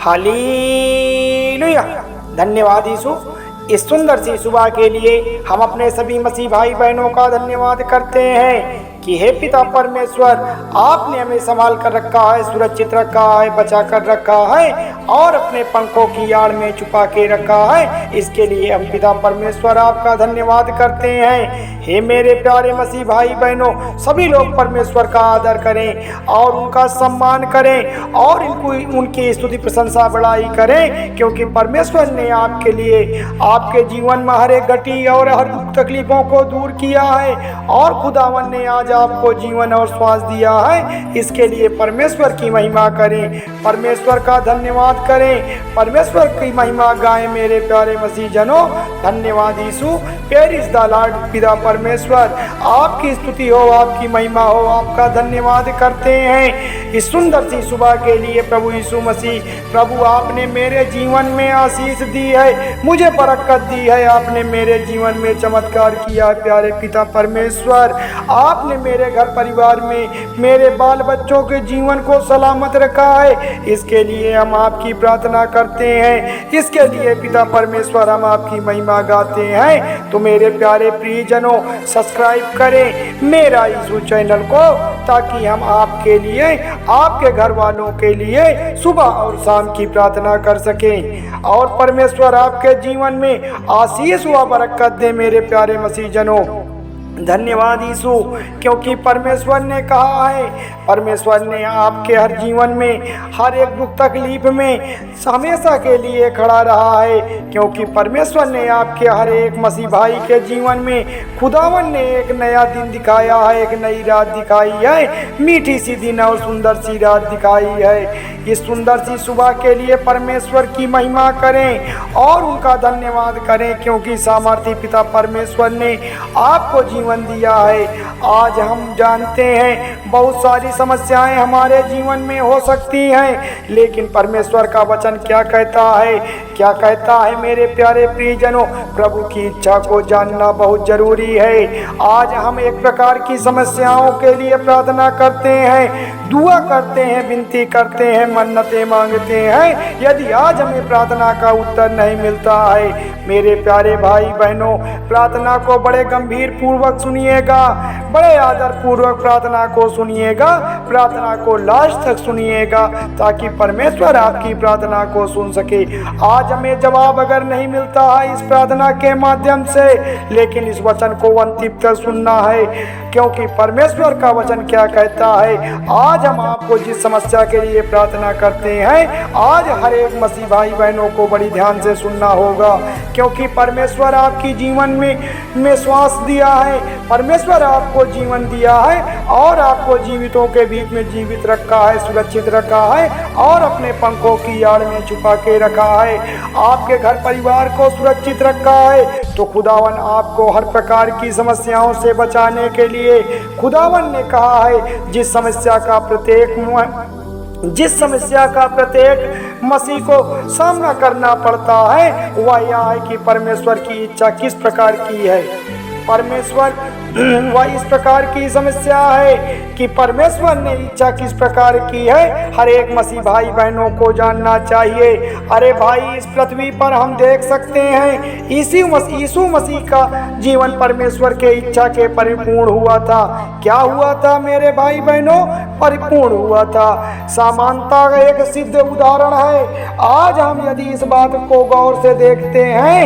Hallelujah. धन्यवाद यीशु। इस सुंदर सी सुबह के लिए हम अपने सभी मसीह भाई बहनों का धन्यवाद करते हैं कि हे पिता परमेश्वर, आपने हमें संभाल कर रखा है, सुरक्षित रखा है, बचा कर रखा है और अपने पंखों की आड़ में छुपा के रखा है। इसके लिए हम पिता परमेश्वर आपका धन्यवाद करते हैं। हे मेरे प्यारे मसीह भाई बहनों, सभी लोग परमेश्वर का आदर करें और उनका सम्मान करें और इनको उनकी स्तुति प्रशंसा बढ़ाई करें, क्योंकि परमेश्वर ने आपके लिए आपके जीवन में हर एक घटी और हर दुख तकलीफों को दूर किया है और खुदावन ने आज आपको जीवन और श्वास दिया है। इसके लिए परमेश्वर की महिमा करें, परमेश्वर का धन्यवाद करें, परमेश्वर की महिमा गाएं मेरे प्यारे मसीह जनों। धन्यवाद यीशु। पेरिस द लॉर्ड पिता परमेश्वर, आपकी स्तुति हो, आपकी महिमा हो, आपका धन्यवाद करते हैं इस सुंदर सी सुबह के लिए। प्रभु यीशु मसीह, प्रभु आपने मेरे जीवन में आशीष दी है, मुझे बरकत दी है, आपने मेरे जीवन में चमत्कार किया है। प्यारे पिता परमेश्वर, आपने मेरे घर परिवार में मेरे बाल बच्चों के जीवन को सलामत रखा है। इसके लिए हम आपकी प्रार्थना करते हैं, इसके लिए पिता परमेश्वर हम आपकी महिमा गाते हैं। तो मेरे प्यारे प्रियजनों, सब्सक्राइब करें मेरा यीशु चैनल को, ताकि हम आपके लिए, आपके घर वालों के लिए सुबह और शाम की प्रार्थना कर सकें और परमेश्वर आपके जीवन में आशीष व बरकत दे मेरे प्यारे मसीह जनों। धन्यवाद यीशु, क्योंकि परमेश्वर ने कहा है, परमेश्वर ने आपके हर जीवन में हर एक दुख तकलीफ में हमेशा के लिए खड़ा रहा है, क्योंकि परमेश्वर ने आपके हर एक मसीह भाई के जीवन में खुदावन ने एक नया दिन दिखाया है, एक नई रात दिखाई है, मीठी सी दिन और सुंदर सी रात दिखाई है। इस सुंदर सी सुबह के लिए परमेश्वर की महिमा करें और उनका धन्यवाद करें, क्योंकि सामर्थी पिता परमेश्वर ने आपको जीवन दिया है। आज हम जानते हैं बहुत सारी समस्याएं हमारे जीवन में हो सकती हैं, लेकिन परमेश्वर का वचन क्या कहता है, क्या कहता है मेरे प्यारे प्रियजनों? प्रभु की इच्छा को जानना बहुत जरूरी है। आज हम एक प्रकार की समस्याओं के लिए प्रार्थना करते हैं, दुआ करते हैं, विनती करते हैं, मन्नतें मांगते हैं। यदि आज हमें प्रार्थना का उत्तर नहीं मिलता है, मेरे प्यारे भाई बहनों, प्रार्थना को बड़े गंभीर पूर्वक सुनिएगा, बड़े आदर पूर्वक प्रार्थना को सुनिएगा, प्रार्थना को लास्ट तक सुनिएगा, ताकि परमेश्वर आपकी प्रार्थना को सुन सके। आज हमें जवाब अगर नहीं मिलता है इस प्रार्थना के माध्यम से, लेकिन इस वचन को अंतिम तक सुनना है, क्योंकि परमेश्वर का वचन क्या कहता है। आज हम आपको जिस समस्या के लिए प्रार्थना करते हैं, आज हर एक मसीह भाई बहनों को बड़ी ध्यान से सुनना होगा, क्योंकि परमेश्वर आपकी जीवन में श्वास दिया है, परमेश्वर आपको जीवन दिया है और आपको जीवितों के बीच में जीवित रखा है, सुरक्षित रखा है और अपने पंखों की आड़ में छुपा के रखा है, आपके घर परिवार को सुरक्षित रखा है। तो खुदावन आपको हर प्रकार की समस्याओं से बचाने के लिए खुदावन ने कहा है, जिस समस्या का प्रत्येक मसीह को सामना करना पड़ता है, वह यह है कि परमेश्वर की इच्छा किस प्रकार की है। परमेश्वर वह इस प्रकार की समस्या है कि परमेश्वर ने इच्छा किस प्रकार की है, हर एक मसीह भाई बहनों को जानना चाहिए। अरे भाई, इस पृथ्वी पर हम देख सकते हैं यीशु मसीह का जीवन परमेश्वर के इच्छा के परिपूर्ण हुआ था। क्या हुआ था मेरे भाई बहनों? परिपूर्ण हुआ था। समानता का एक सिद्ध उदाहरण है। आज हम यदि इस बात को गौर से देखते हैं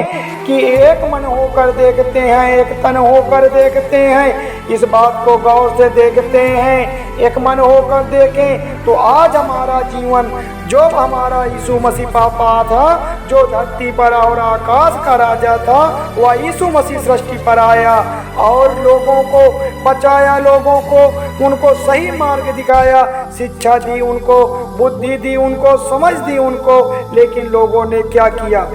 कि एक मन होकर देखते हैं, एक तन होकर देखते हैं, इस बात को गौर से देखते हैं, एक मन होकर देखें, तो आज हमारा जीवन, जो हमारा यीशु मसीह पापा था, जो धरती पर और आकाश का राजा था, वह यीशु मसीह सृष्टि पर आया और लोगों को बचाया, लोगों को उनको सही मार्ग दिखाया, शिक्षा दी, उनको बुद्धि दी, उनको समझ दी उनको। लेकिन लोगों ने क्या किया?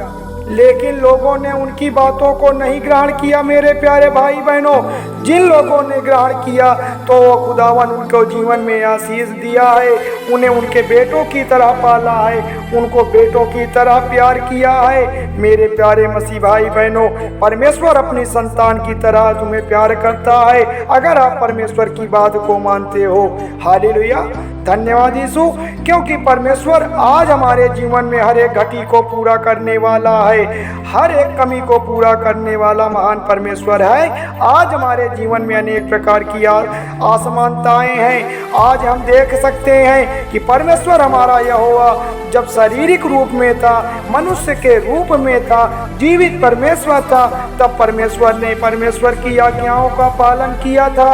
लेकिन लोगों ने उनकी बातों को नहीं ग्रहण किया। मेरे प्यारे भाई बहनों, जिन लोगों ने ग्रहण किया तो खुदावन उनको जीवन में आशीष दिया है, उन्हें उनके बेटों की तरह पाला है, उनको बेटों की तरह प्यार किया है। मेरे प्यारे मसीह भाई बहनों, परमेश्वर अपनी संतान की तरह तुम्हें प्यार करता है अगर आप परमेश्वर की बात को मानते हो। हालेलुया, धन्यवाद यीशु, क्योंकि परमेश्वर आज हमारे जीवन में हर एक घटी को पूरा करने वाला है, हर एक कमी को पूरा करने वाला महान परमेश्वर है। आज हमारे जीवन में अनेक प्रकार की असमानताएं हैं। आज हम देख सकते हैं कि परमेश्वर हमारा यहोवा जब शारीरिक रूप में था, मनुष्य के रूप में था, जीवित परमेश्वर था, तब परमेश्वर ने परमेश्वर की आज्ञाओं का पालन किया था।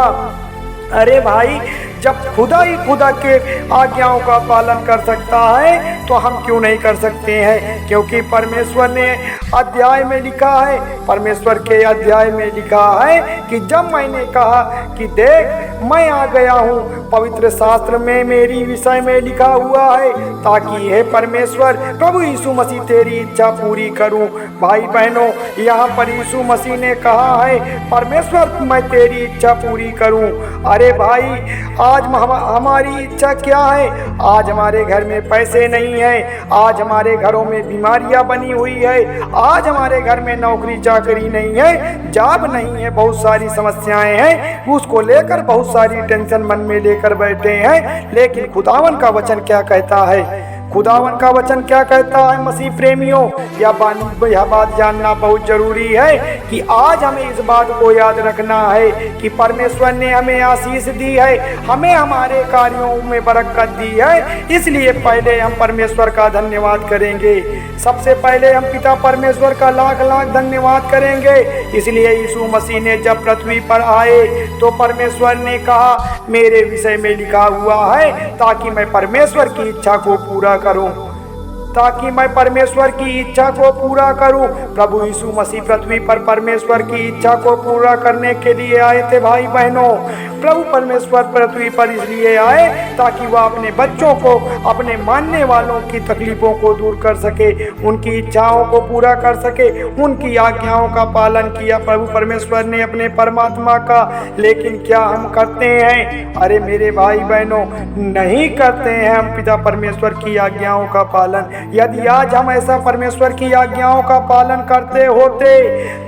अरे भाई, जब खुदा ही खुदा के आज्ञाओं का पालन कर सकता है तो हम क्यों नहीं कर सकते हैं? क्योंकि परमेश्वर ने अध्याय में लिखा है, परमेश्वर के अध्याय में लिखा है कि जब मैंने कहा कि देख मैं आ गया हूँ, पवित्र शास्त्र में मेरी विषय में लिखा हुआ है ताकि हे परमेश्वर प्रभु यीशु मसीह तेरी इच्छा पूरी करूँ। भाई बहनों, यहाँ पर यीशु मसीह ने कहा है परमेश्वर मैं तेरी इच्छा पूरी करूँ। अरे भाई, आज हमारी इच्छा क्या है? आज हमारे घर में पैसे नहीं है, आज हमारे घरों में बीमारियां बनी हुई है, आज हमारे घर में नौकरी चाकरी नहीं है, जॉब नहीं है, बहुत सारी समस्याएं हैं, उसको लेकर बहुत सारी टेंशन मन में लेकर बैठे हैं। लेकिन खुदावन का वचन क्या कहता है? खुदावन का वचन क्या कहता है? मसीह प्रेमियों, यह बात जानना बहुत जरूरी है कि आज हमें इस बात को याद रखना है कि परमेश्वर ने हमें आशीष दी है, हमें हमारे कार्यों में बरकत दी है। इसलिए पहले हम परमेश्वर का धन्यवाद करेंगे। सबसे पहले हम पिता परमेश्वर का लाख लाख धन्यवाद करेंगे। इसलिए यीशु मसीह ने जब पृथ्वी पर आए तो परमेश्वर ने कहा मेरे विषय में लिखा हुआ है ताकि मैं परमेश्वर की इच्छा को पूरा करूं, ताकि मैं परमेश्वर की इच्छा को पूरा करूं। प्रभु यीशु मसीह पृथ्वी पर परमेश्वर की इच्छा को पूरा करने के लिए आए थे। भाई बहनों, प्रभु परमेश्वर पृथ्वी पर इसलिए आए ताकि वह अपने बच्चों को, अपने मानने वालों की तकलीफों को दूर कर सके, उनकी इच्छाओं को पूरा कर सके, उनकी आज्ञाओं का पालन किया प्रभु परमेश्वर ने अपने परमात्मा का। लेकिन क्या हम करते हैं? अरे मेरे भाई बहनों, नहीं करते हैं हम पिता परमेश्वर की आज्ञाओं का पालन। यदि आज हम ऐसा परमेश्वर की आज्ञाओं का पालन करते होते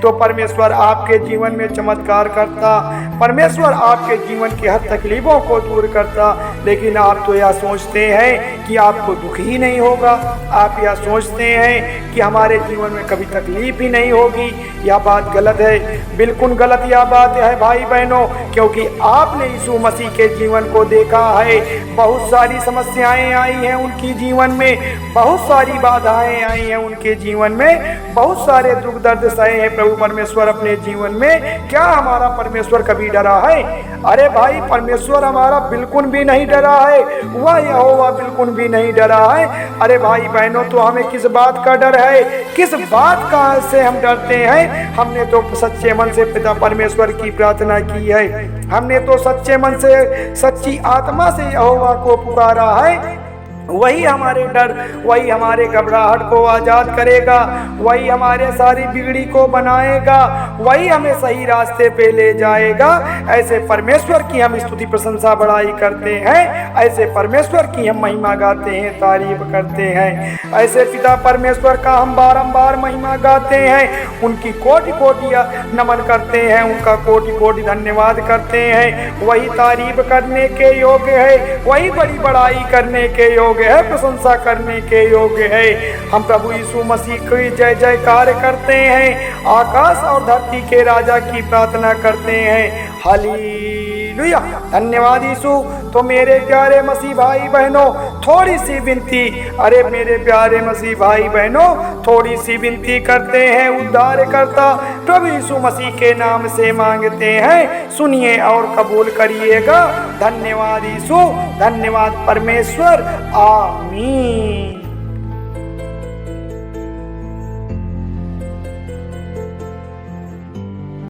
तो परमेश्वर आपके जीवन में चमत्कार करता, परमेश्वर आपके जीवन की हर तकलीफों को दूर करता। लेकिन आप तो यह सोचते हैं कि आपको दुख ही नहीं होगा, आप यह सोचते हैं कि हमारे जीवन में कभी तकलीफ ही नहीं होगी। यह बात गलत है, बिल्कुल गलत यह बात है भाई बहनों, क्योंकि आपने यीशु मसीह के जीवन को देखा है। बहुत सारी समस्याएं आई हैं उनकी जीवन में, बहुत सारी बाधाएं आई हैं उनके जीवन में, बहुत सारे दुख दर्द सहे हैं प्रभु परमेश्वर अपने जीवन में। क्या हमारा परमेश्वर कभी डरा है? अरे भाई, परमेश्वर हमारा बिल्कुल भी नहीं डरा है, वह यहोवा बिल्कुल भी नहीं डरा है। अरे भाई बहनों, तो हमें किस बात का डर है? किस बात का से हम डरते हैं? हमने तो सच्चे मन से पिता परमेश्वर की प्रार्थना की है, हमने तो सच्चे मन से, सच्ची आत्मा से यहोवा को पुकारा है। वही हमारे डर, वही हमारे घबराहट को आज़ाद करेगा, वही हमारे सारी बिगड़ी को बनाएगा, वही हमें सही रास्ते पे ले जाएगा। ऐसे परमेश्वर की हम स्तुति प्रशंसा बड़ाई करते हैं, ऐसे परमेश्वर की हम महिमा गाते हैं, तारीफ करते हैं। ऐसे पिता परमेश्वर का हम बारंबार महिमा गाते हैं, उनकी कोटि कोटि नमन करते हैं, उनका कोटि कोटि धन्यवाद करते हैं। वही तारीफ करने के योग्य है, वही बड़ी बड़ाई करने के योग्य है, प्रशंसा करने के योग्य है। हम प्रभु यीशु मसीह की जय जयकार करते हैं, आकाश और धरती के राजा की प्रार्थना करते हैं। हालेलुया, धन्यवाद यीशु। तो मेरे प्यारे मसीह भाई बहनों, थोड़ी सी विनती, अरे मेरे प्यारे मसीह भाई बहनों, थोड़ी सी विनती करते हैं, उद्धार करता प्रभु यीशु मसीह के नाम से मांगते हैं, सुनिए और कबूल करिएगा। धन्यवाद यीशु, धन्यवाद परमेश्वर, आमीन।